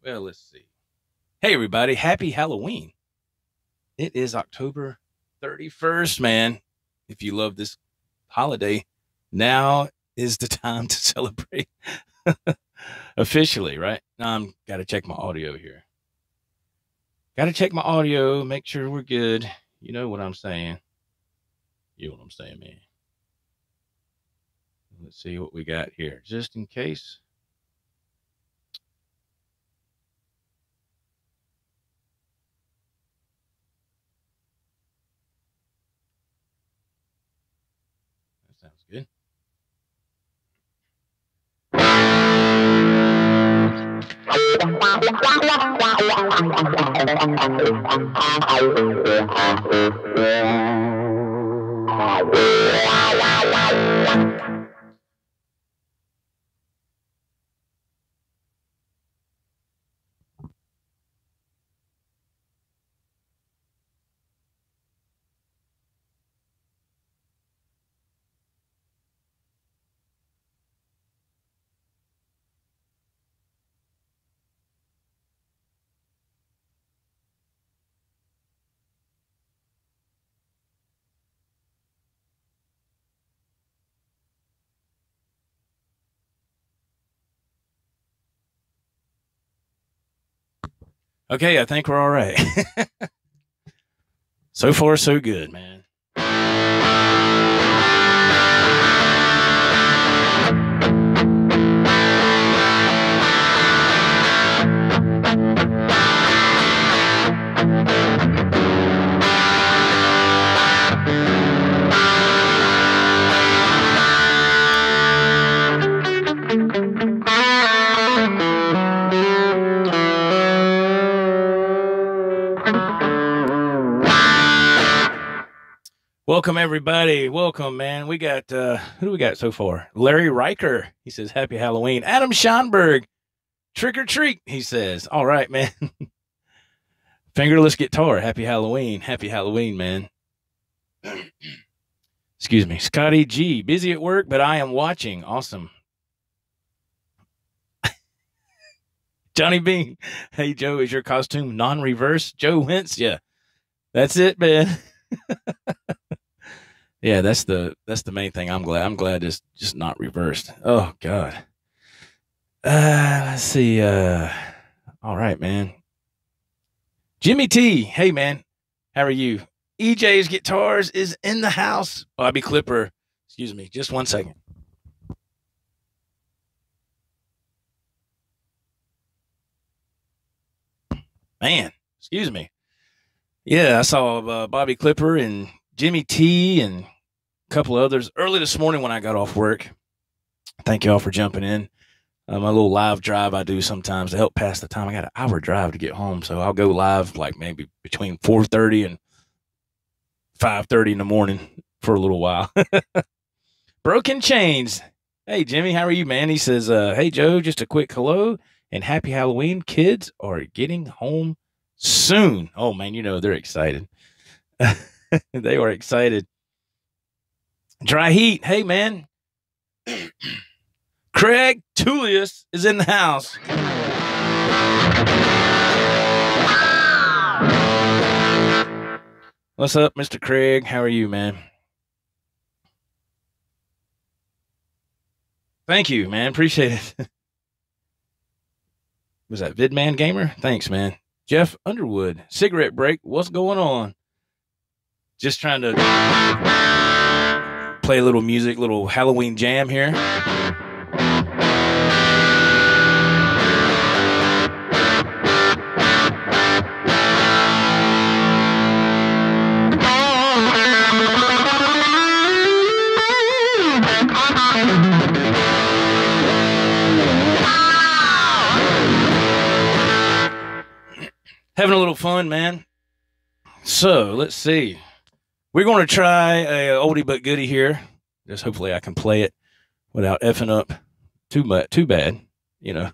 Well, let's see. Hey, everybody. Happy Halloween. It is October 31st, man. If you love this holiday, now is the time to celebrate officially, right? Now I'm got to check my audio here. Got to check my audio, make sure we're good. You know what I'm saying. You know what I'm saying, man. Let's see what we got here, just in case. That sounds good. Okay, I think we're all right. So far, so good, man. Welcome, everybody. Welcome, man. We got, who do we got so far? Larry Riker. He says, Happy Halloween. Adam Schonberg. Trick or treat, he says. All right, man. Fingerless guitar. Happy Halloween. Happy Halloween, man. Excuse me. Scotty G. Busy at work, but I am watching. Awesome. Johnny Bean. Hey, Joe, is your costume non-reverse? Joe Wentz. Yeah. That's it, man. Yeah, that's the main thing. I'm glad it's just not reversed. Oh God. Let's see. All right, man. Jimmy T. Hey, man. How are you? EJ's Guitars is in the house. Bobby Clipper. Excuse me. Just 1 second. Man, excuse me. Yeah, I saw Bobby Clipper and Jimmy T and a couple of others early this morning when I got off work. Thank you all for jumping in. My little live drive I do sometimes to help pass the time. I got an hour drive to get home, so I'll go live like maybe between 4:30 and 5:30 in the morning for a little while. Broken Chains. Hey, Jimmy, how are you, man? He says, hey, Joe, just a quick hello and happy Halloween. Kids are getting home soon. Oh, man, you know they're excited. They are excited. Dry Heat. Hey, man. Craig Tullius is in the house. What's up, Mr. Craig? How are you, man? Thank you, man. Appreciate it. Was that Vidman Gamer? Thanks, man. Jeff Underwood. Cigarette break. What's going on? Just trying to play a little music, little Halloween jam here. Having a little fun, man. So let's see. We're going to try a oldie but goodie here. Just hopefully I can play it without effing up too much, too bad. You know.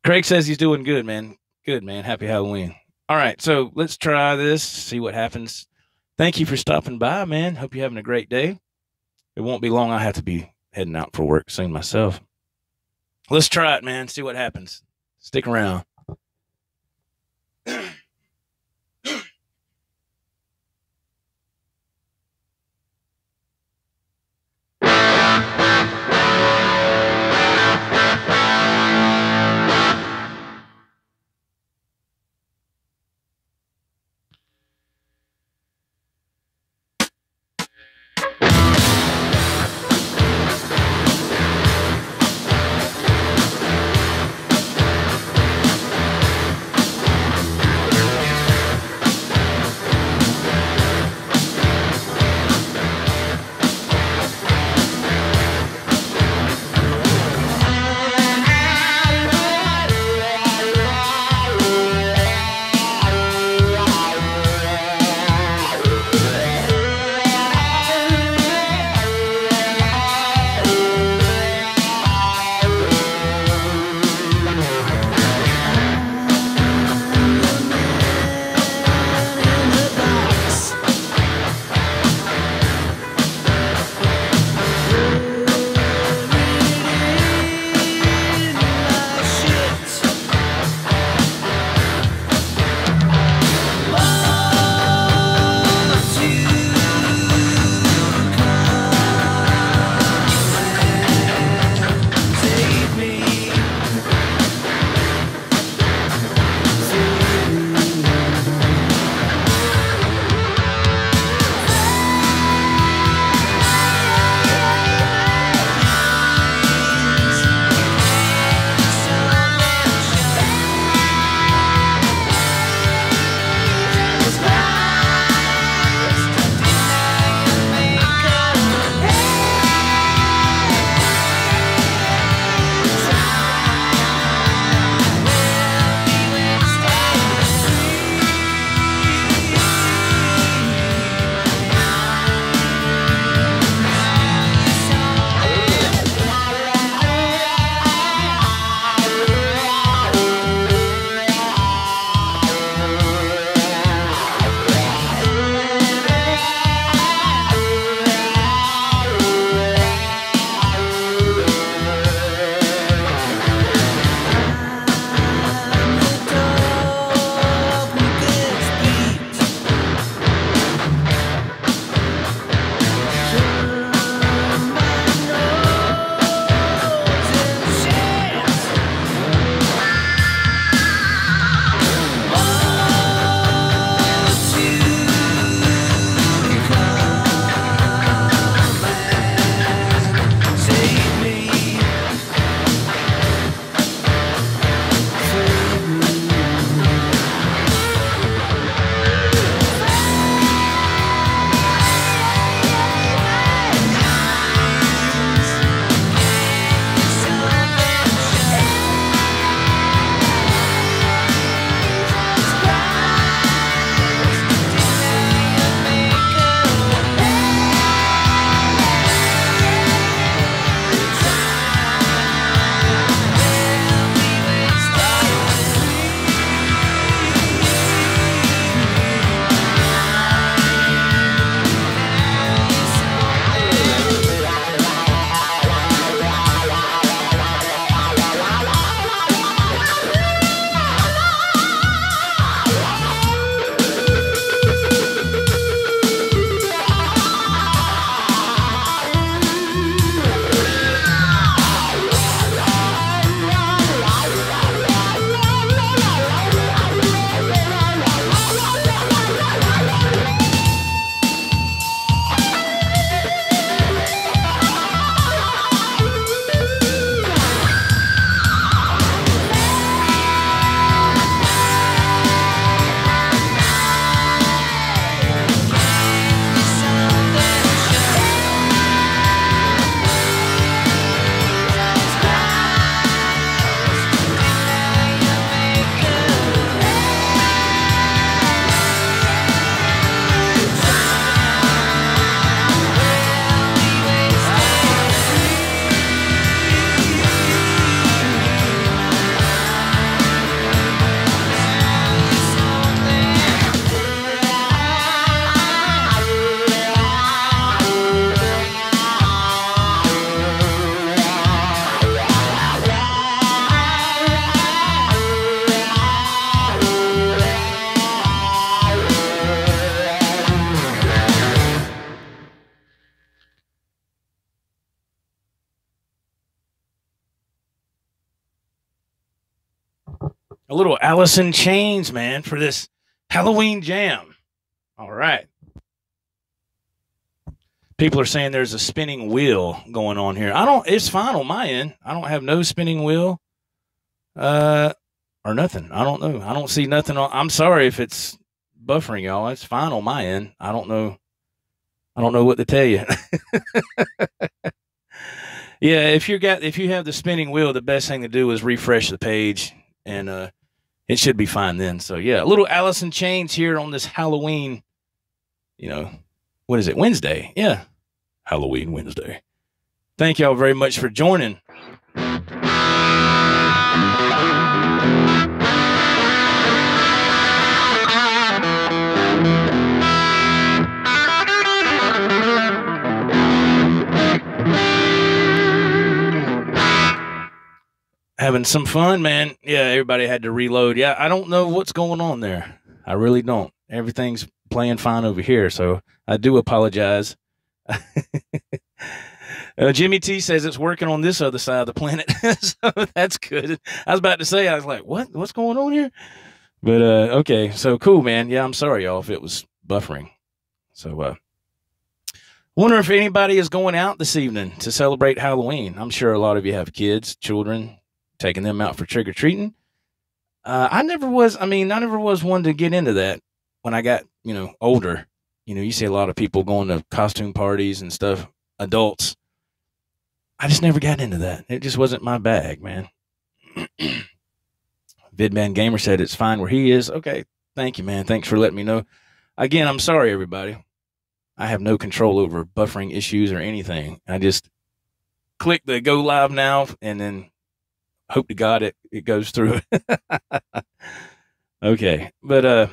Craig says he's doing good, man. Good, man. Happy Halloween. All right, so let's try this. See what happens. Thank you for stopping by, man. Hope you're having a great day. It won't be long. I have to be heading out for work soon myself. Let's try it, man. See what happens. Stick around. A little Alice in Chains, man, for this Halloween jam. All right. People are saying there's a spinning wheel going on here. It's fine on my end. I don't have no spinning wheel or nothing. I don't know. I don't see nothing I'm sorry if it's buffering, y'all. It's fine on my end. I don't know. I don't know what to tell you. Yeah, if you have the spinning wheel, the best thing to do is refresh the page, and it should be fine then. So yeah, a little Alice in Chains here on this Halloween. What is it? Wednesday? Yeah, Halloween Wednesday. Thank y'all very much for joining. Having some fun, man. Yeah, everybody had to reload. Yeah, I don't know what's going on there. I really don't. Everything's playing fine over here, so I do apologize. Jimmy T says it's working on this other side of the planet, so that's good. I was about to say, I was like, what's going on here? But okay, so cool, man. Yeah, I'm sorry, y'all, if it was buffering. So wonder if anybody is going out this evening to celebrate Halloween. I'm sure a lot of you have kids, children, taking them out for trick-or-treating. I never was one to get into that when I got, older. You see a lot of people going to costume parties and stuff, adults. I just never got into that. It just wasn't my bag, man. Vidman Gamer said it's fine where he is. Okay, thank you, man. Thanks for letting me know. Again, I'm sorry, everybody. I have no control over buffering issues or anything. I just click the go live now and then hope to God it goes through. Okay. But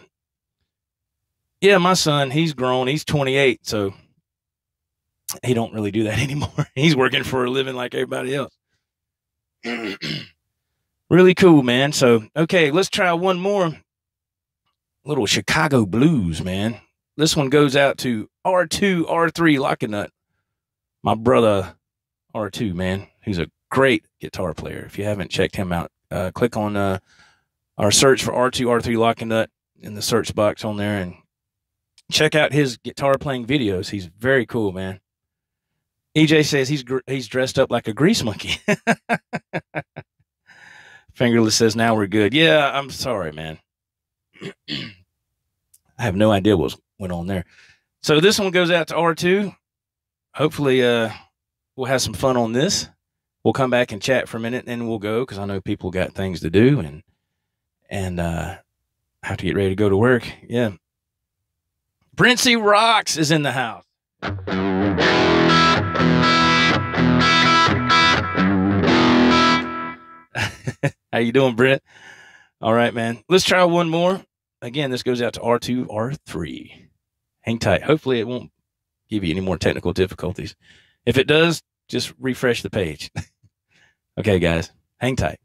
yeah, my son, he's grown. He's 28, so he don't really do that anymore. He's working for a living like everybody else. Really cool, man. So, okay, let's try one more. Little Chicago blues, man. This one goes out to R2, R3 Locking Nut. My brother R2, man, who's a great guitar player. If you haven't checked him out, click on our search for R2, R3 Locking Nut in the search box on there and check out his guitar playing videos. He's very cool, man. EJ says he's dressed up like a grease monkey. Fingerless says now we're good. Yeah, I'm sorry, man. I have no idea what went on there. So this one goes out to R2. Hopefully we'll have some fun on this. We'll come back and chat for a minute, and then we'll go because I know people got things to do and have to get ready to go to work. Yeah. Princey Rocks is in the house. How you doing, Brent? All right, man. Let's try one more. Again, this goes out to R2, R3. Hang tight. Hopefully it won't give you any more technical difficulties. If it does, just refresh the page. Okay, guys. Hang tight.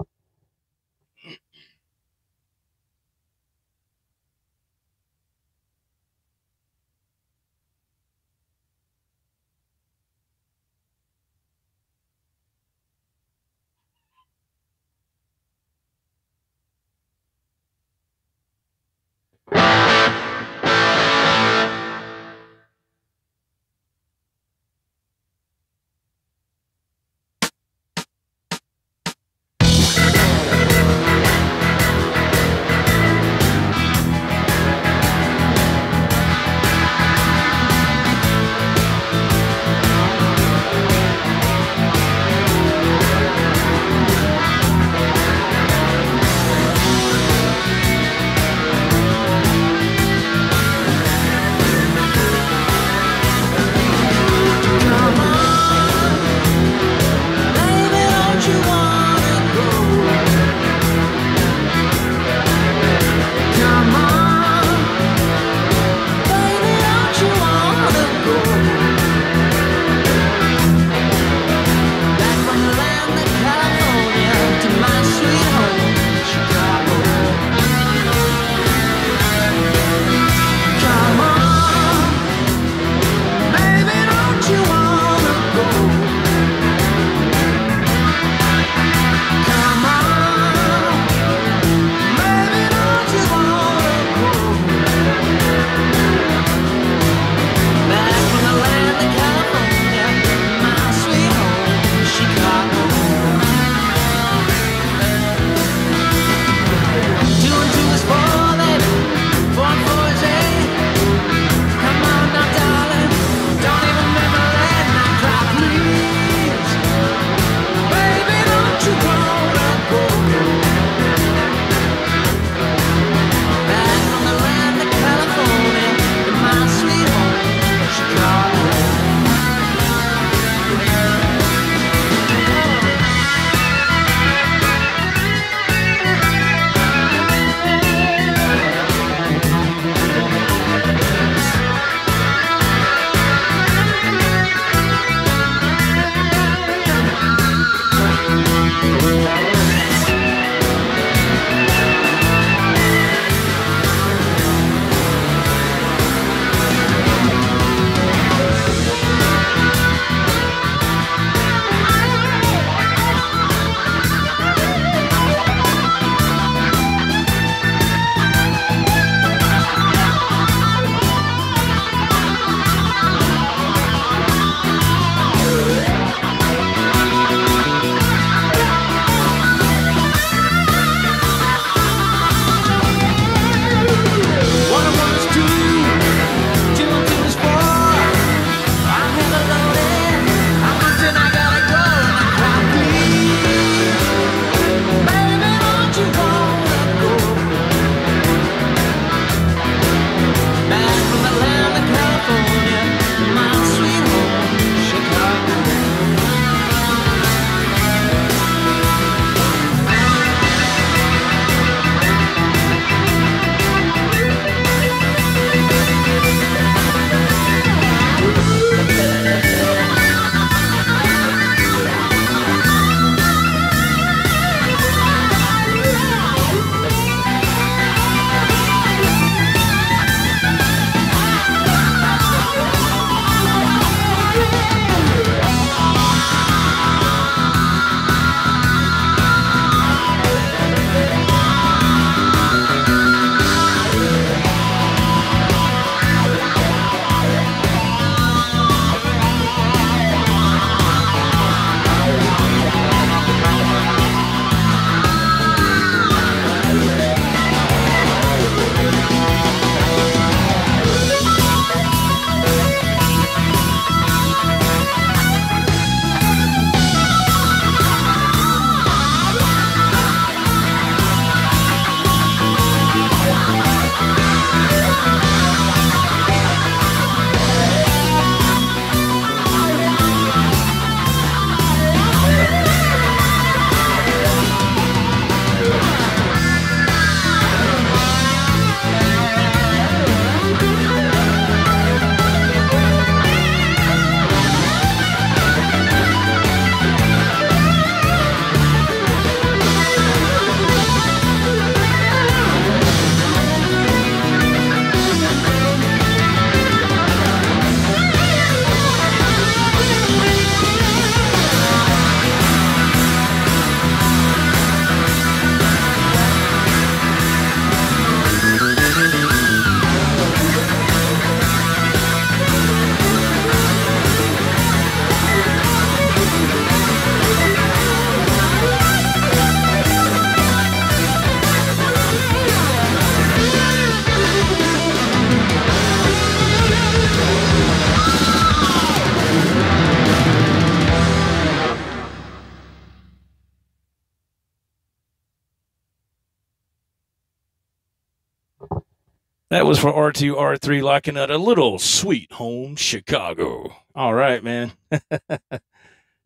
That was for R2, R3 locking out a little sweet home Chicago. All right, man.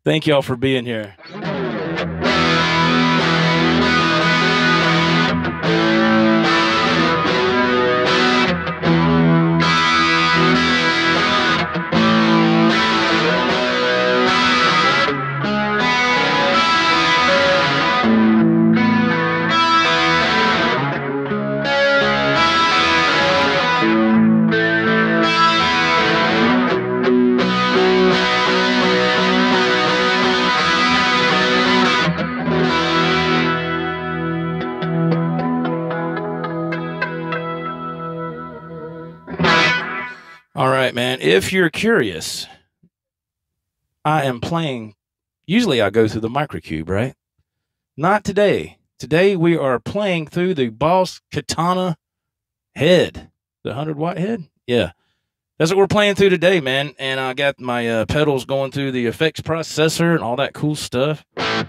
Thank y'all for being here. All right, man. If you're curious, I am playing. Usually I go through the microcube, right? Not today. Today we are playing through the Boss Katana head. The 100-watt head? Yeah. That's what we're playing through today, man. And I got my pedals going through the effects processor and all that cool stuff. A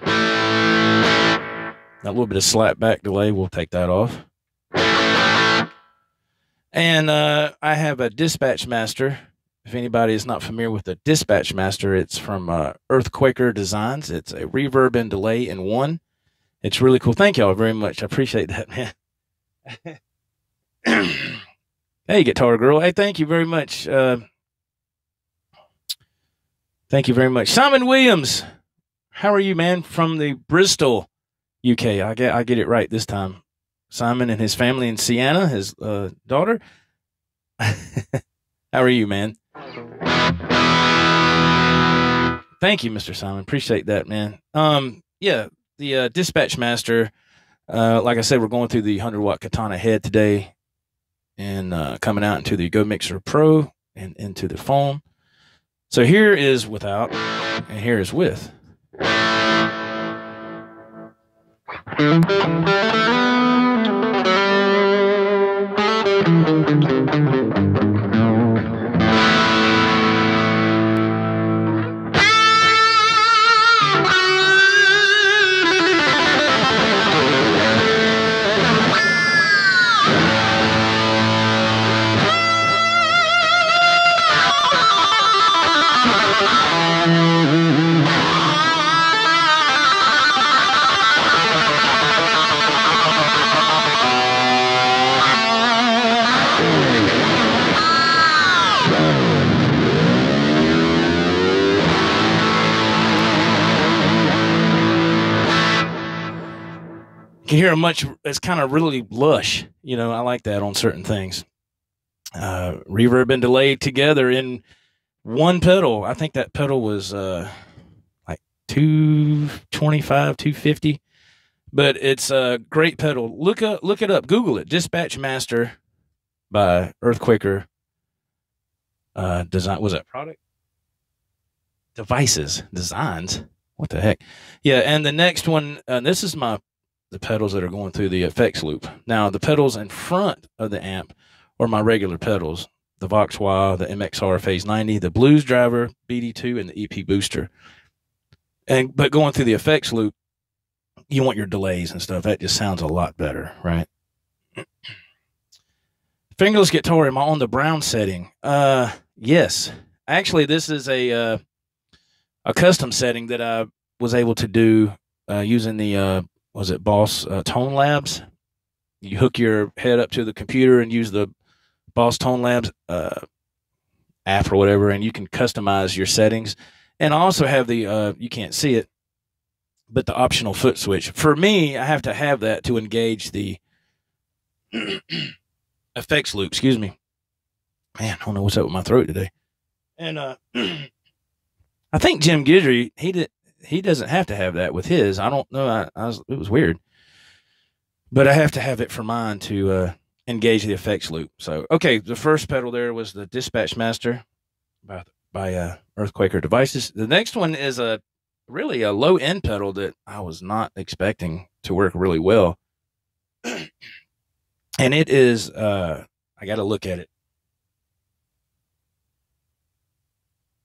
little bit of slap back delay. We'll take that off. And I have a Dispatch Master. If anybody is not familiar with the Dispatch Master, it's from Earthquaker Designs. It's a reverb and delay in one. It's really cool. Thank y'all very much. I appreciate that, man. Hey, Guitar Girl. Hey, thank you very much. Thank you very much. Simon Williams, how are you, man? From the Bristol, UK. I get it right this time. Simon and his family in Sienna, his daughter. How are you, man? Thank you, Mr. Simon. Appreciate that, man. Yeah, the Dispatch Master. Like I said, we're going through the 100-watt Katana head today, and coming out into the Go Mixer Pro and into the phone. So here is without, and here is with. You can hear it's kind of really lush. You know, I like that on certain things. Reverb and delay together in one pedal. I think that pedal was like 225, 250, but it's a great pedal. Look it up, Google it. Dispatch Master by Earthquaker Design. Was that product? Designs. What the heck? Yeah, and the next one, this is the pedals that are going through the effects loop. Now, the pedals in front of the amp are my regular pedals, the Vox Wah, the MXR Phase 90, the Blues Driver, BD2, and the EP Booster. But going through the effects loop, you want your delays and stuff. That just sounds a lot better, right? Fingerless guitar, am I on the brown setting? Yes. Actually, this is a custom setting that I was able to do using the was it Boss Tone Labs? You hook your head up to the computer and use the Boss Tone Labs app or whatever, and you can customize your settings. And I also have the, you can't see it, but the optional foot switch. For me, I have to have that to engage the effects loop. Excuse me. Man, I don't know what's up with my throat today. And I think Jim Guidry, he doesn't have to have that with his. I don't know. It was weird. But I have to have it for mine to engage the effects loop. So, okay, the first pedal there was the Dispatch Master by Earthquaker Devices. The next one is really a low-end pedal that I was not expecting to work really well. And it is, I got to look at it.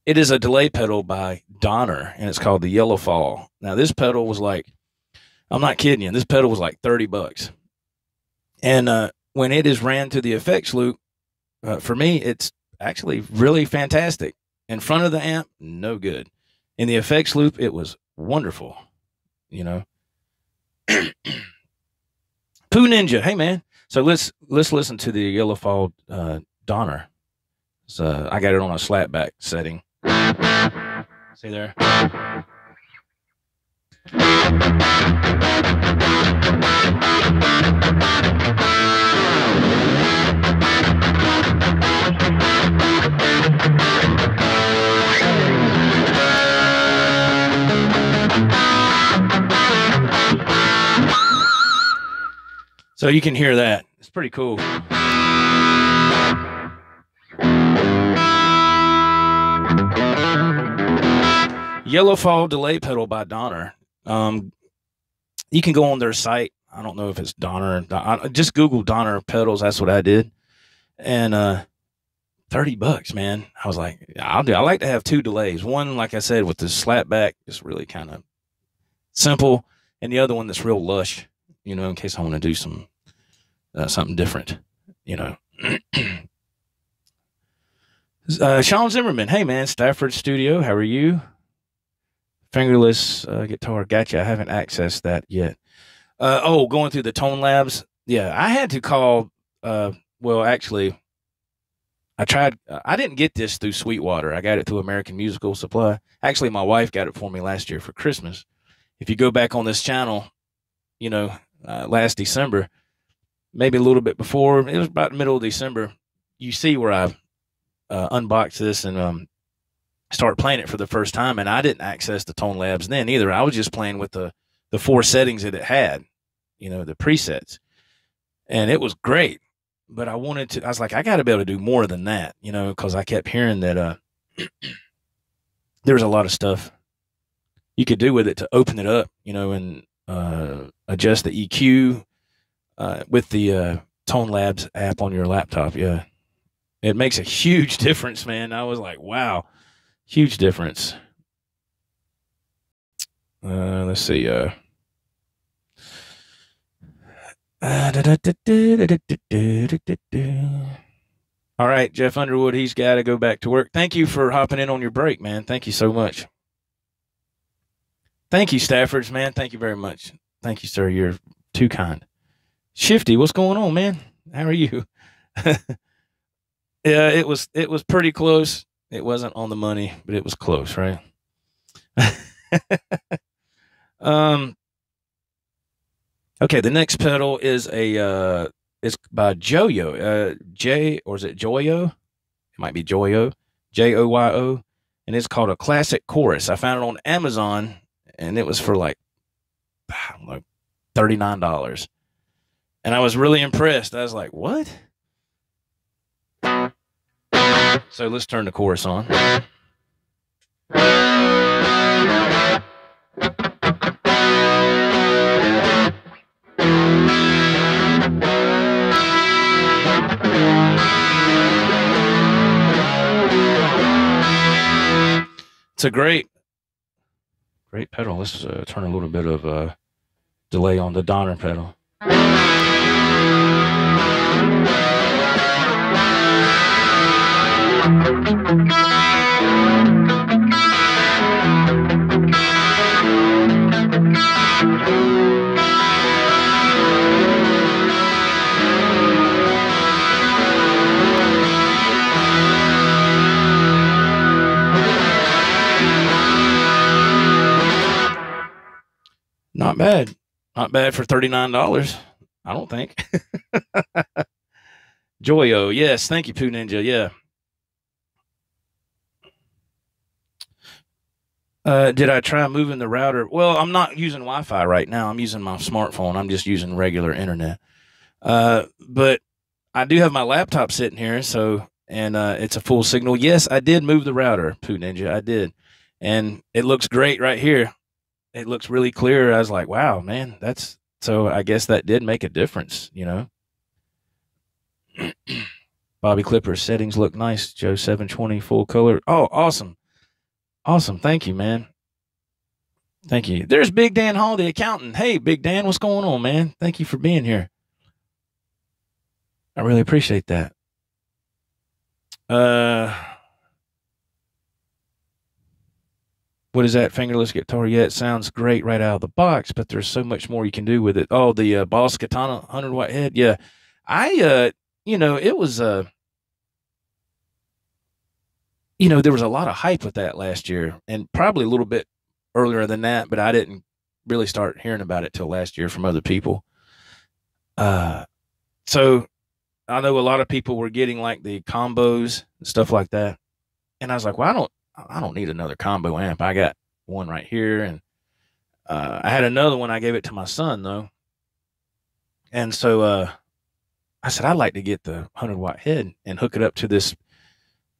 It is a delay pedal by Donner, and it's called the Yellow Fall. Now, this pedal was like, I'm not kidding you, this pedal was like $30. And when it is ran to the effects loop, for me, it's actually really fantastic. In front of the amp, no good. In the effects loop, it was wonderful. You know, Pooh Ninja, hey man. So let's listen to the Yellowfall Donner. So I got it on a slapback setting. See there. So you can hear that. It's pretty cool. Yellowfall delay pedal by Donner. You can go on their site. I don't know if it's Donner. Just Google Donner pedals. That's what I did. And $30, man. I was like, I'll do. I like to have two delays. One, like I said, with the slapback, is really kind of simple, and the other one that's real lush. You know, in case I want to do some something different. You know. Sean Zimmerman, hey man, Stafford Studio, how are you? Fingerless guitar, gotcha. I haven't accessed that yet. Going through the Tone Labs. Yeah, I had to call. Well, actually, I tried. I didn't get this through Sweetwater. I got it through American Musical Supply. Actually, my wife got it for me last year for Christmas. If you go back on this channel, you know, last December, maybe a little bit before, it was about the middle of December. You see where I unboxed this and start playing it for the first time, and I didn't access the Tone Labs then either. I was just playing with the 4 settings that it had, you know, the presets, and it was great. But I was like, I got to be able to do more than that, you know, because I kept hearing that there's a lot of stuff you could do with it to open it up, you know, and adjust the EQ with the Tone Labs app on your laptop. Yeah, it makes a huge difference, man. I was like, wow. Huge difference. Let's see. All right, Jeff Underwood, he's got to go back to work. Thank you for hopping in on your break, man. Thank you so much. Thank you, Staffords, man. Thank you very much. Thank you, sir. You're too kind. Shifty, what's going on, man? How are you? Yeah, it was pretty close. It wasn't on the money, but it was close, right? Okay, the next pedal is it's by Joyo. Or is it Joyo? It might be Joyo. Joyo. And it's called a Classic Chorus. I found it on Amazon, and it was for like, I don't know, $39. And I was really impressed. I was like, what? So let's turn the chorus on. It's a great pedal. Let's turn a little bit of delay on the Donner pedal. Not bad. Not bad for $39. I don't think. Joyo. Yes. Thank you, Pooh Ninja. Yeah. Did I try moving the router? Well, I'm not using Wi-Fi right now. I'm using my smartphone. I'm just using regular internet. But I do have my laptop sitting here, and it's a full signal. Yes, I did move the router, Pooh Ninja. I did. And it looks great right here. It looks really clear. I was like, wow, man, so I guess that did make a difference, you know. Bobby Clipper's settings look nice. Joe 720 full color. Oh, awesome. Awesome. Thank you, man. Thank you. There's Big Dan Hall, the accountant. Hey, Big Dan, what's going on, man? Thank you for being here. I really appreciate that. Uh, what is that fingerless guitar? Yeah, it sounds great right out of the box, but there's so much more you can do with it. Oh, the Boss Katana 100-watt head. Yeah, I it was there was a lot of hype with that last year, and probably a little bit earlier than that, but I didn't really start hearing about it till last year from other people. Uh, so I know a lot of people were getting like the combos and stuff like that, and I was like, well, I don't need another combo amp. I got one right here, and I had another one. I gave it to my son though, and so I said I'd like to get the 100-watt head and hook it up to this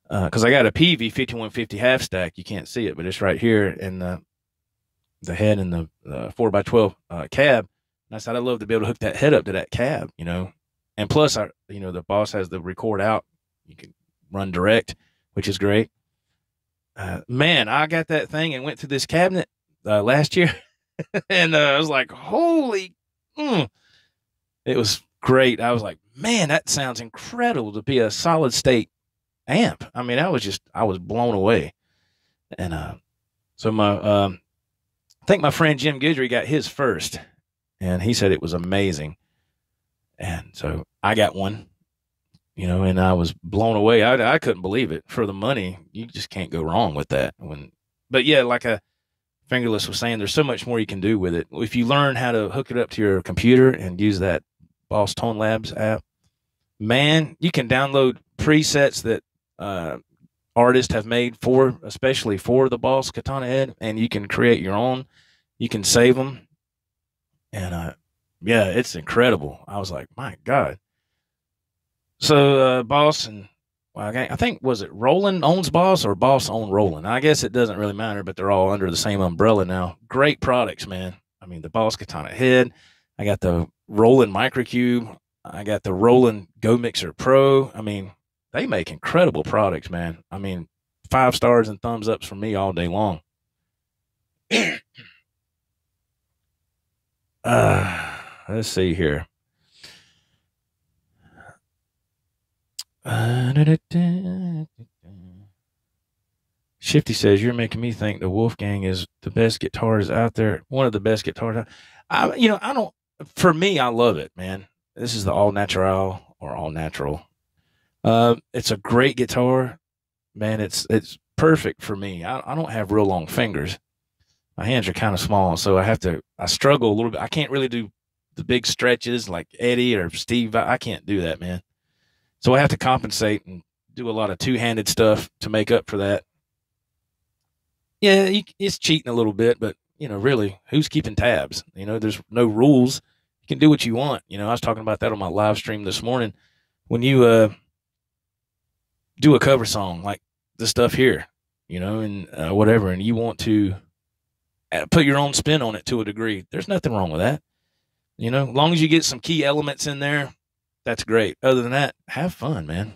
because I got a PV 5150 half stack. You can't see it, but it's right here in the head and the 4x12 cab. And I said I'd love to be able to hook that head up to that cab, and plus the Boss has the record out. You can run direct, which is great. Man, I got that thing and went through this cabinet last year, and I was like, holy, it was great. I was like, man, that sounds incredible to be a solid state amp. I mean, I was blown away. And so I think my friend Jim Guidry got his first, and he said it was amazing. And so I got one, and I was blown away. I couldn't believe it. For the money, you just can't go wrong with that. But yeah, like a Fingerless was saying, there's so much more you can do with it. If you learn how to hook it up to your computer and use that Boss Tone Labs app, man, you can download presets that artists have made especially for the Boss Katana head, and you can create your own. You can save them, and yeah, it's incredible. I was like, my God. So Boss and I think, was it Roland owns Boss or Boss own Roland? I guess it doesn't really matter, but they're all under the same umbrella now. Great products, man. I mean, the Boss Katana head. I got the Roland Microcube. I got the Roland Go Mixer Pro. I mean, they make incredible products, man. I mean, 5 stars and thumbs ups from me all day long. Let's see here. Shifty says, you're making me think the Wolfgang is the best guitarist out there. One of the best guitars. For me, I love it, man. This is the all natural or all natural. It's a great guitar, man. It's perfect for me. I don't have real long fingers. My hands are kind of small, so I struggle a little bit. I can't really do the big stretches like Eddie or Steve. I can't do that, man. So I have to compensate and do a lot of two-handed stuff to make up for that. Yeah, it's cheating a little bit, but, really, who's keeping tabs? There's no rules. You can do what you want. I was talking about that on my live stream this morning. When you do a cover song like the stuff here, and whatever, and you want to put your own spin on it to a degree, there's nothing wrong with that. As long as you get some key elements in there, that's great. Other than that, have fun, man.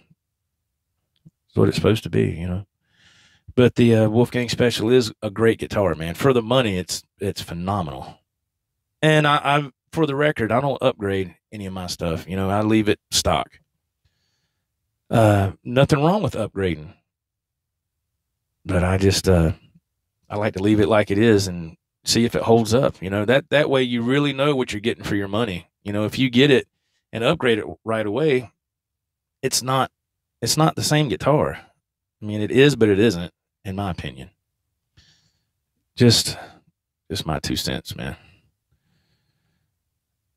That's what it's supposed to be, But the Wolfgang Special is a great guitar, man. For the money, it's phenomenal. And I for the record, I don't upgrade any of my stuff. I leave it stock. Nothing wrong with upgrading. But I just I like to leave it like it is and see if it holds up. That way you really know what you're getting for your money. If you get it and upgrade it right away, it's not the same guitar. I mean, it is, but it isn't, in my opinion. Just my 2 cents, man.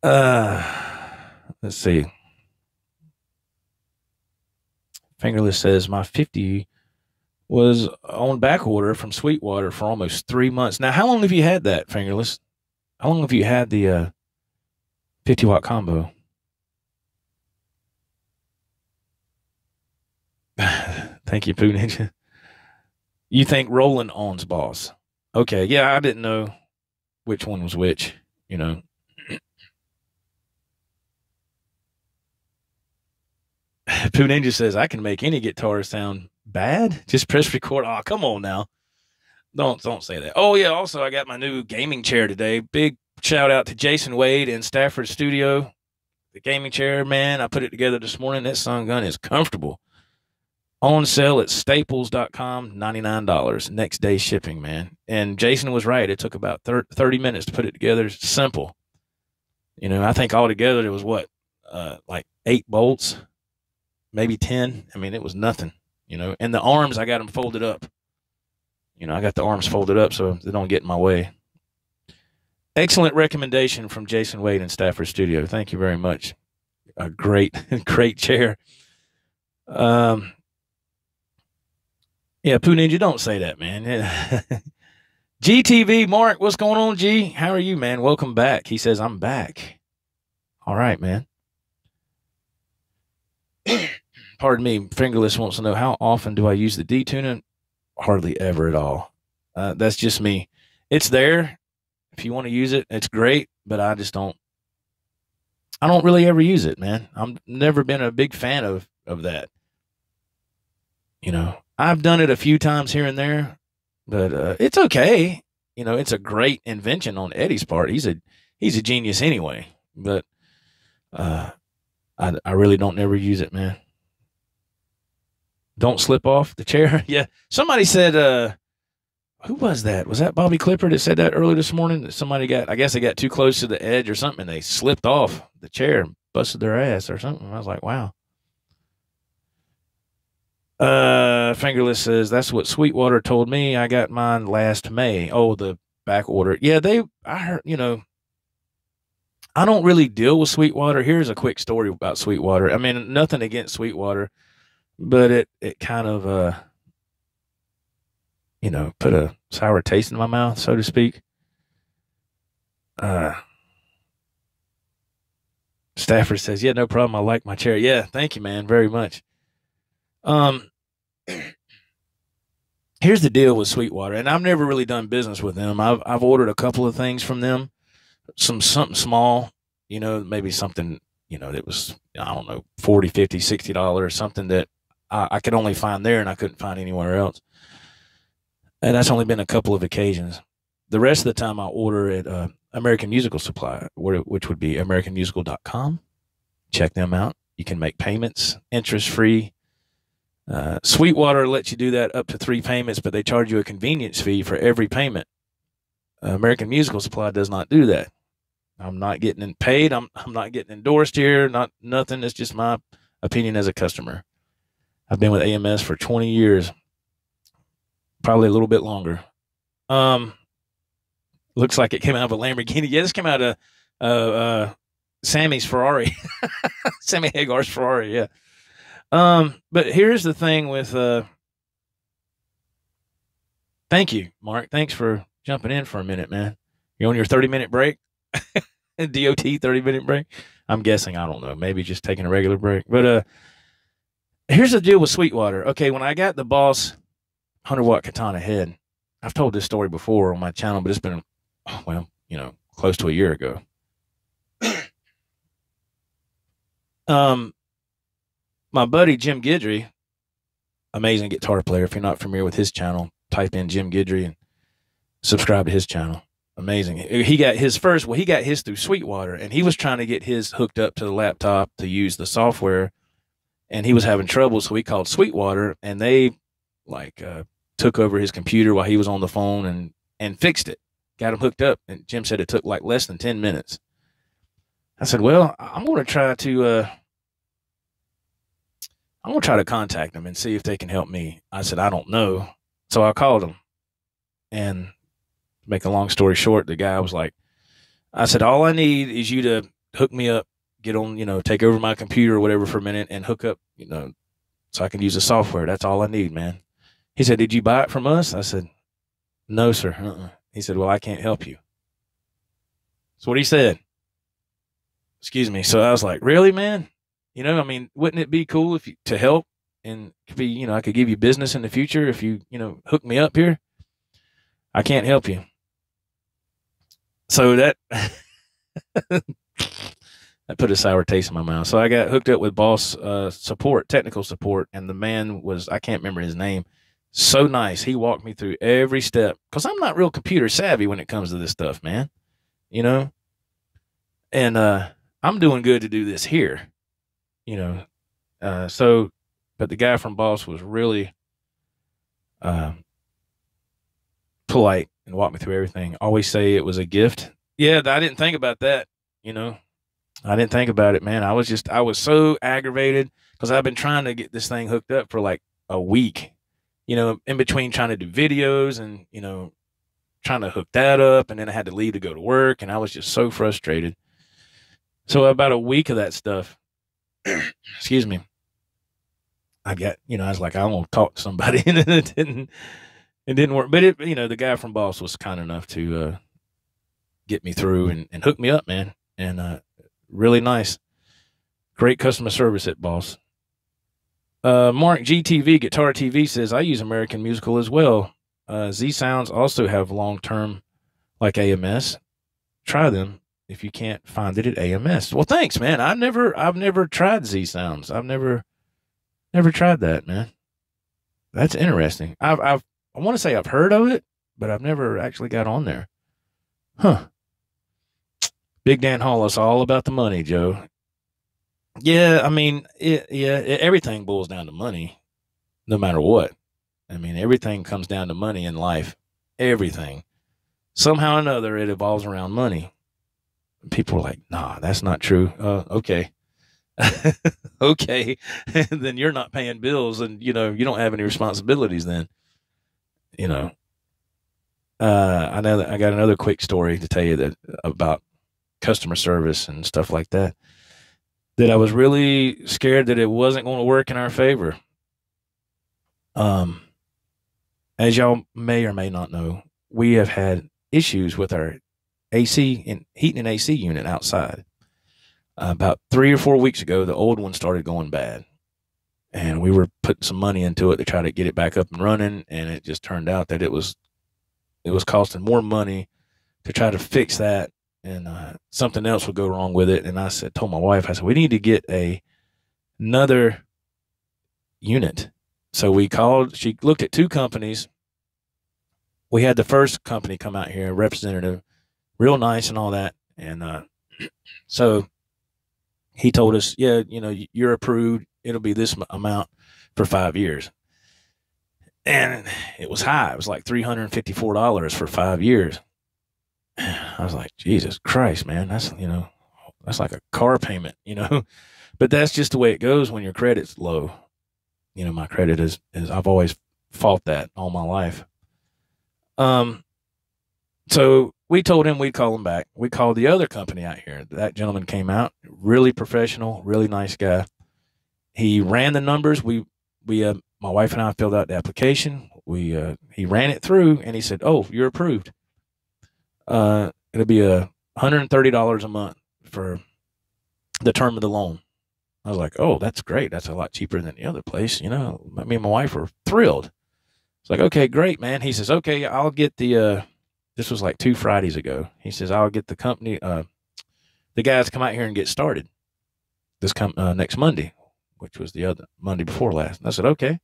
Let's see. Fingerless says my 50 was on back order from Sweetwater for almost 3 months. Now, how long have you had that, Fingerless? How long have you had the 50-watt combo? Thank you, Pooh Ninja. You think Roland owns Boss? Okay, yeah, I didn't know which one was which, Pooh Ninja says, I can make any guitar sound bad. Just press record. Oh, come on now. Don't say that. Oh, yeah, also, I got my new gaming chair today. Big shout out to Jason Wade in Stafford Studio. the gaming chair, man. I put it together this morning. That sun gun is comfortable. On sale at staples.com, $99. Next day shipping, man. And Jason was right. It took about 30 minutes to put it together. It's simple. I think altogether it was like 8 bolts, maybe 10. I mean, it was nothing, And the arms, I got them folded up. I got the arms folded up so they don't get in my way. Excellent recommendation from Jason Wade in Stafford Studio. Thank you very much. A great, great chair. Yeah, Pooh Ninja, don't say that, man. Yeah. GTV, Mark, what's going on, G? How are you, man? Welcome back. He says, I'm back. All right, man. Pardon me, Fingerless wants to know, how often do I use the D-tuner? Hardly ever at all. That's just me. It's there. If you want to use it, it's great, but I don't really ever use it, man. I've never been a big fan of that. I've done it a few times here and there, but it's okay. It's a great invention on Eddie's part. He's a genius anyway, but I really don't never use it, man. Don't slip off the chair. Yeah. Somebody said, who was that? Was that Bobby Clipper that said that early this morning? That I guess they got too close to the edge or something, and they slipped off the chair and busted their ass or something. I was like, wow. Fingerless says, that's what Sweetwater told me. I got mine last May. Oh, the back order. Yeah, I heard, I don't really deal with Sweetwater. Here's a quick story about Sweetwater. I mean, nothing against Sweetwater, but it kind of, put a sour taste in my mouth, so to speak. Stafford says, yeah, no problem. I like my chair. Yeah, thank you, man, very much. Here's the deal with Sweetwater, and I've never really done business with them. I've ordered a couple of things from them, something small, maybe something, that was, I don't know, $40, $50, $60, something that I could only find there and I couldn't find anywhere else. And that's only been a couple of occasions. The rest of the time I order at American Musical Supply, which would be americanmusical.com. Check them out. You can make payments, interest-free. Sweetwater lets you do that up to 3 payments, but they charge you a convenience fee for every payment. American Musical Supply does not do that. I'm not getting paid. I'm not getting endorsed here. Nothing. It's just my opinion as a customer. I've been with AMS for 20 years, probably a little bit longer. Looks like it came out of a Lamborghini. Yeah, this came out of Sammy's Ferrari, Sammy Hagar's Ferrari. Yeah. But here's the thing with, thank you, Mark. Thanks for jumping in for a minute, man. You're on your 30-minute break, DOT 30-minute break. I'm guessing, I don't know, maybe just taking a regular break. But here's the deal with Sweetwater. Okay, when I got the Boss 100-watt Katana head, I've told this story before on my channel, but it's been, close to a year ago. My buddy Jim Guidry, amazing guitar player. If you're not familiar with his channel, type in Jim Guidry and subscribe to his channel. Amazing. He got his through Sweetwater, and he was trying to get his hooked up to the laptop to use the software, and he was having trouble, so he called Sweetwater, and they took over his computer while he was on the phone and fixed it, got him hooked up. And Jim said it took like less than 10 minutes. I said, well, I'm going to try to contact them and see if they can help me. I said, I don't know. So I called them, and to make a long story short, the guy was like, I said, all I need is you to hook me up, get on, take over my computer or whatever for a minute and hook up, so I can use the software. That's all I need, man. He said, did you buy it from us? I said, no, sir. He said, well, I can't help you. That's what he said. Excuse me. So I was like, really, man? Wouldn't it be cool to help and be, I could give you business in the future if you, hook me up here? I can't help you. So that put a sour taste in my mouth. So I got hooked up with Boss technical support, and the man was, I can't remember his name. So nice. He walked me through every step because I'm not real computer savvy when it comes to this stuff, man. And I'm doing good to do this here, you know. But the guy from Boss was really uh, polite and walked me through everything. Always say it was a gift. Yeah, I didn't think about that. You know, I didn't think about it, man. I was so aggravated because I've been trying to get this thing hooked up for like a week. You know, in between trying to do videos and trying to hook that up, and then I had to leave to go to work, and I was just so frustrated. So about a week of that stuff, excuse me, I was like, I want to talk to somebody, and it didn't work. But the guy from Boss was kind enough to get me through and hook me up, man, and really nice, great customer service at Boss. Mark GTV Guitar TV says I use American Musical as well. Z Sounds also have long term like AMS. Try them if you can't find it at AMS. Well, thanks, man. I've never tried Z Sounds. I've never tried that, man. That's interesting. I want to say I've heard of it, but I've never actually got on there. Huh. Big Dan Hollis, all about the money, Joe. Yeah, I mean, everything boils down to money, no matter what. I mean, everything comes down to money in life. Everything. Somehow or another, it evolves around money. People are like, nah, that's not true. Okay. Okay. Then you're not paying bills and, you don't have any responsibilities then. I know that I got another quick story to tell you about customer service and stuff like that I was really scared that it wasn't going to work in our favor. As y'all may or may not know, we have had issues with our AC and heating and AC unit outside. About 3 or 4 weeks ago, the old one started going bad, and we were putting some money into it to try to get it back up and running. And it just turned out that it was costing more money to try to fix that, and something else would go wrong with it. And told my wife, I said, we need to get another unit. So we called. She looked at 2 companies. We had the first company come out here, representative, real nice and all that. And so he told us, yeah, you're approved. It'll be this amount for 5 years. And it was high. It was like $354 for 5 years. I was like, Jesus Christ, man, that's like a car payment, but that's just the way it goes when your credit's low. My credit is I've always fought that all my life. So we told him we'd call him back. We called the other company out here. That gentleman came out, really professional, really nice guy. He ran the numbers. My wife and I filled out the application. He ran it through, and he said, "Oh, you're approved. It'll be $130 a month for the term of the loan." I was like, "Oh, that's great. That's a lot cheaper than the other place." Me and my wife were thrilled. It's like, "Okay, great, man." He says, "Okay, I'll get this was like 2 Fridays ago. He says, "I'll get the company, the guys to come out here and get started next Monday," which was the other Monday before last. And I said, "Okay."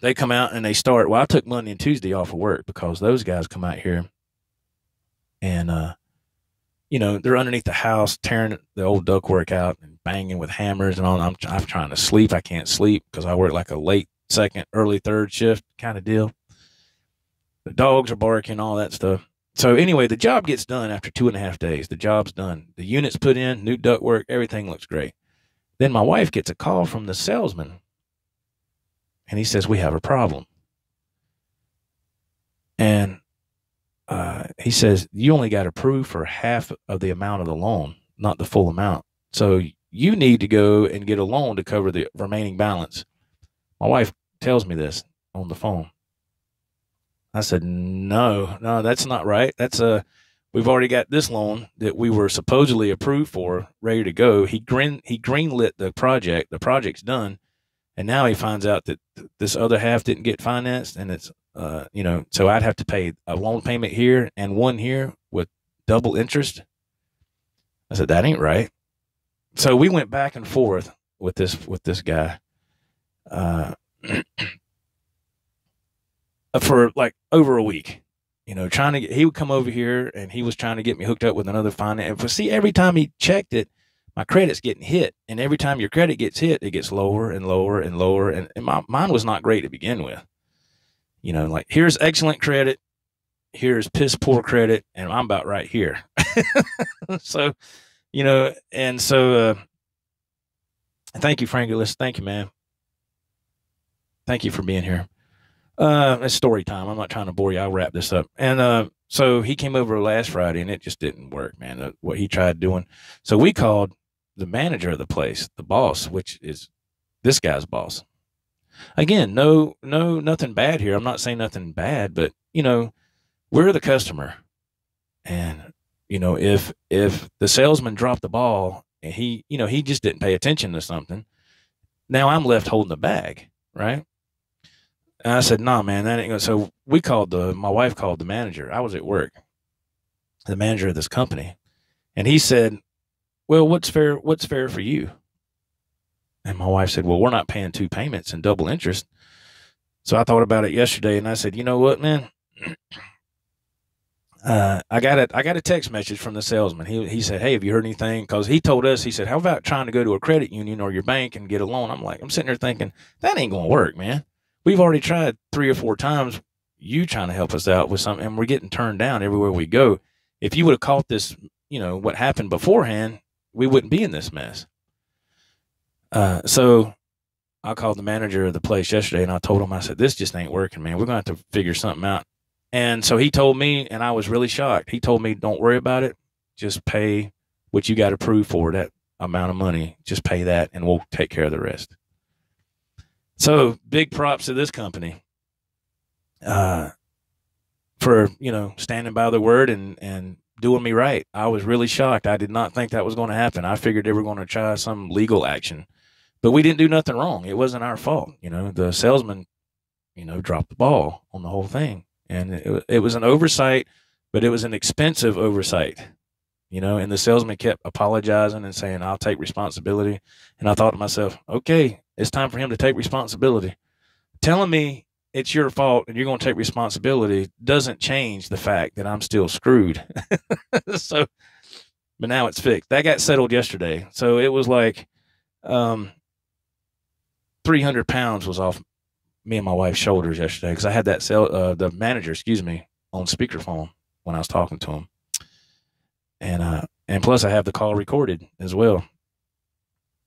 They come out and they start. Well, I took Monday and Tuesday off of work because those guys come out here and, they're underneath the house, tearing the old ductwork out and banging with hammers and all. I'm trying to sleep. I can't sleep because I work like a late second, early third shift kind of deal. The dogs are barking, all that stuff. So anyway, the job gets done after 2.5 days. The job's done. The unit's put in, new ductwork, everything looks great. Then my wife gets a call from the salesman, and he says, "We have a problem." And he says, "You only got approved for half of the amount of the loan, not the full amount. So you need to go and get a loan to cover the remaining balance." My wife tells me this on the phone. I said, no, that's not right. We've already got this loan that we were supposedly approved for, ready to go. He greenlit the project. The project's done. And now he finds out that this other half didn't get financed, and it's, so I'd have to pay a loan payment here and one here with double interest. I said, that ain't right. So we went back and forth with this guy, for like over a week. he would come over here and he was trying to get me hooked up with another finance. But see, every time he checked it, my credit's getting hit. And every time your credit gets hit, it gets lower and lower and lower. And mine was not great to begin with. Like, here's excellent credit, here's piss poor credit, and I'm about right here. So, and so, thank you, Frankie. Thank you, man. Thank you for being here. It's story time. I'm not trying to bore you. I'll wrap this up. And so he came over last Friday, and it just didn't work, man. What he tried doing. So we called the manager of the place, the boss, which is this guy's boss. Again, no, nothing bad here. I'm not saying nothing bad, but we're the customer, and if the salesman dropped the ball and he just didn't pay attention to something, now I'm left holding the bag, right? And I said, "Nah, man, that ain't gonna." So my wife called the manager. I was at work, the manager of this company, and he said, "Well, what's fair? What's fair for you?" And my wife said, "Well, we're not paying 2 payments and double interest." So I thought about it yesterday, and I said, "You know what, man? I got a text message from the salesman. He said, 'Hey, have you heard anything?' Because he told us, he said, 'How about trying to go to a credit union or your bank and get a loan?' I'm sitting there thinking, that ain't going to work, man. We've already tried 3 or 4 times. You trying to help us out with something, and we're getting turned down everywhere we go. If you would have caught this, what happened beforehand, we wouldn't be in this mess." So I called the manager of the place yesterday, and I told him, I said, "This just ain't working, man. We're going to have to figure something out." And so he told me, and I was really shocked. He told me, "Don't worry about it. Just pay what you got approved for, that amount of money. Just pay that, and we'll take care of the rest." So big props to this company for, standing by the word and doing me right. I was really shocked. I did not think that was going to happen. I figured they were going to try some legal action. But we didn't do nothing wrong. It wasn't our fault. The salesman, dropped the ball on the whole thing. And it was an oversight, but it was an expensive oversight, and the salesman kept apologizing and saying, "I'll take responsibility." And I thought to myself, okay, it's time for him to take responsibility. Telling me it's your fault and you're going to take responsibility doesn't change the fact that I'm still screwed. So, but now it's fixed. That got settled yesterday. So it was like, 300 pounds was off me and my wife's shoulders yesterday, because I had the manager, on speakerphone when I was talking to him. And plus I have the call recorded as well.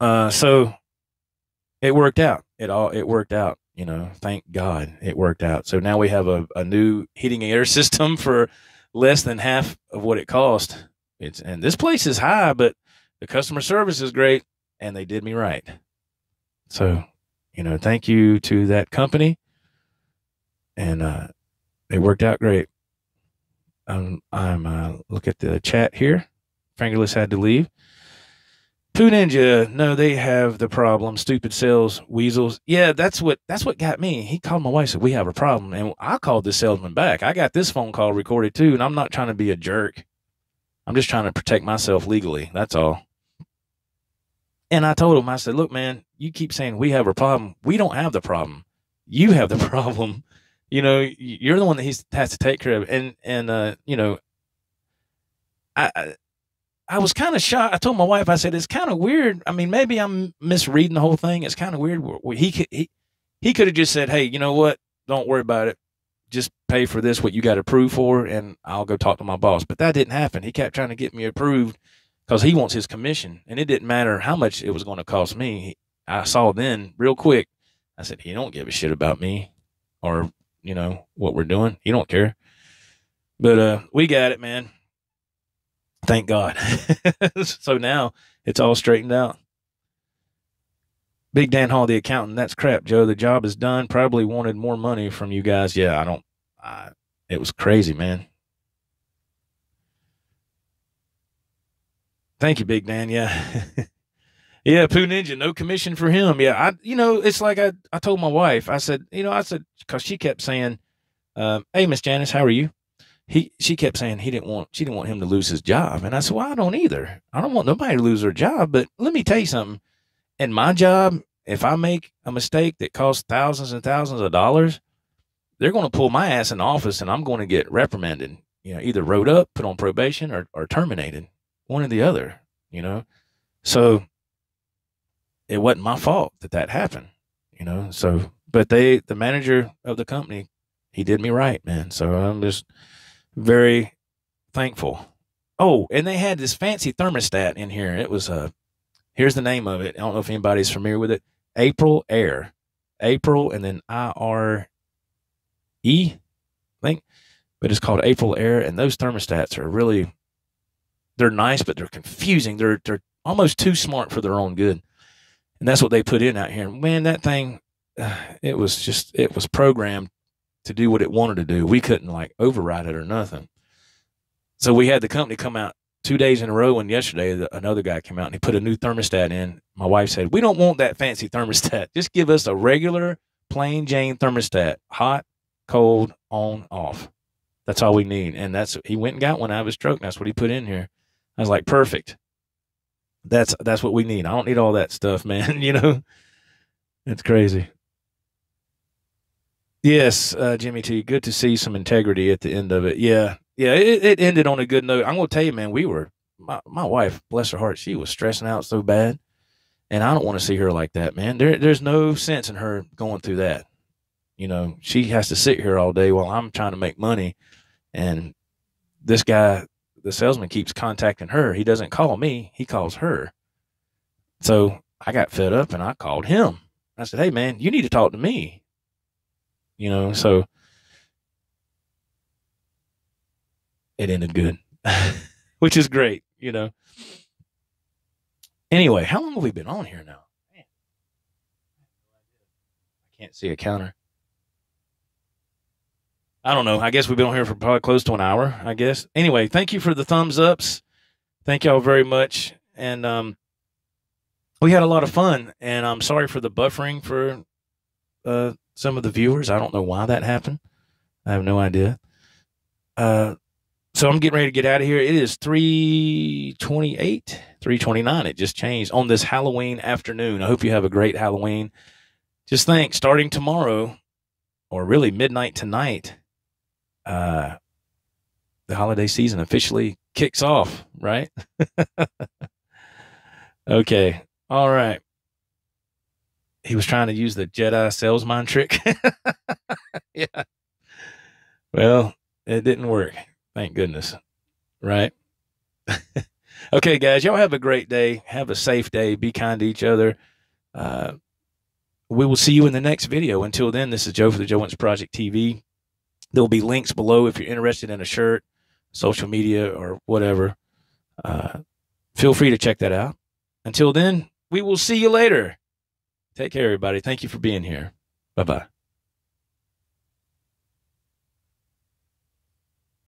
So it worked out. It worked out, thank God it worked out. So now we have a new heating and air system for less than half of what it cost. And this place is high, but the customer service is great, and they did me right. So, thank you to that company, and it worked out great. I'm look at the chat here. Fingerless had to leave. Poo Ninja, no, they have the problem. Stupid sales weasels. Yeah, that's what got me. He called my wife and said, "We have a problem," and I called the salesman back. I got this phone call recorded too, and I'm not trying to be a jerk. I'm just trying to protect myself legally. That's all. And I told him, I said, "Look, man, you keep saying we have a problem. We don't have the problem. You have the problem. You're the one that he has to take care of." And I was kind of shocked. I told my wife, I said, "It's kind of weird. I mean, maybe I'm misreading the whole thing. It's kind of weird." He could have just said, "Hey, you know what? Don't worry about it. Just pay for this, what you got approved for, and I'll go talk to my boss." But that didn't happen. He kept trying to get me approved because he wants his commission, and it didn't matter how much it was going to cost me. I saw then real quick. I said, "He don't give a shit about me or, what we're doing. He don't care." But we got it, man. Thank God. So now it's all straightened out. Big Dan Hall, the accountant. That's crap, Joe. The job is done. Probably wanted more money from you guys. Yeah, it was crazy, man. Thank you, Big Dan. Yeah. Yeah, Poo Ninja, no commission for him. Yeah, it's like I told my wife, I said, because she kept saying, "Hey, Miss Janice, how are you?" She kept saying she didn't want him to lose his job. And I said, "Well, I don't either. I don't want nobody to lose their job. But let me tell you something. In my job, if I make a mistake that costs thousands and thousands of dollars, they're going to pull my ass in the office and I'm going to get reprimanded, either wrote up, put on probation, or terminated, one or the other, So it wasn't my fault that happened, So, but the manager of the company, he did me right, man. So I'm just very thankful. Oh, and they had this fancy thermostat in here. It was here's the name of it. I don't know if anybody's familiar with it. April Air. April and then IRE, I think. But it's called April Air. And those thermostats are really, they're nice, but they're confusing. They're almost too smart for their own good. And that's what they put in out here. And man, that thing, it was programmed to do what it wanted to do. We couldn't like override it or nothing. So we had the company come out 2 days in a row, and yesterday another guy came out and he put a new thermostat in. My wife said, "We don't want that fancy thermostat. Just give us a regular plain Jane thermostat, hot, cold, on, off. That's all we need." And he went and got one out of his truck. And that's what he put in here. I was like, perfect. That's what we need. I don't need all that stuff, man. It's crazy. Yes, Jimmy T, good to see some integrity at the end of it. Yeah. Yeah, it ended on a good note. I'm going to tell you, man, my wife, bless her heart, she was stressing out so bad. And I don't want to see her like that, man. There's no sense in her going through that. She has to sit here all day while I'm trying to make money. And this guy, the salesman, keeps contacting her. He doesn't call me. He calls her. So I got fed up and I called him. I said, "Hey, man, you need to talk to me." So it ended good, which is great, Anyway, how long have we been on here now? Man, I can't see a counter. I don't know. I guess we've been on here for probably close to an hour, I guess. Anyway, thank you for the thumbs ups. Thank y'all very much. And we had a lot of fun. And I'm sorry for the buffering for some of the viewers. I don't know why that happened. I have no idea. So I'm getting ready to get out of here. It is 3:28, 3:29. It just changed on this Halloween afternoon. I hope you have a great Halloween. Just think, starting tomorrow, or really midnight tonight, the holiday season officially kicks off, right? Okay. All right. He was trying to use the Jedi salesman trick. Yeah. Well, it didn't work. Thank goodness. Right? Okay, guys, y'all have a great day. Have a safe day. Be kind to each other. We will see you in the next video. Until then, this is Joe for the Joe Wentz Project TV. There will be links below if you're interested in a shirt, social media, or whatever. Feel free to check that out. Until then, we will see you later. Take care, everybody. Thank you for being here. Bye-bye.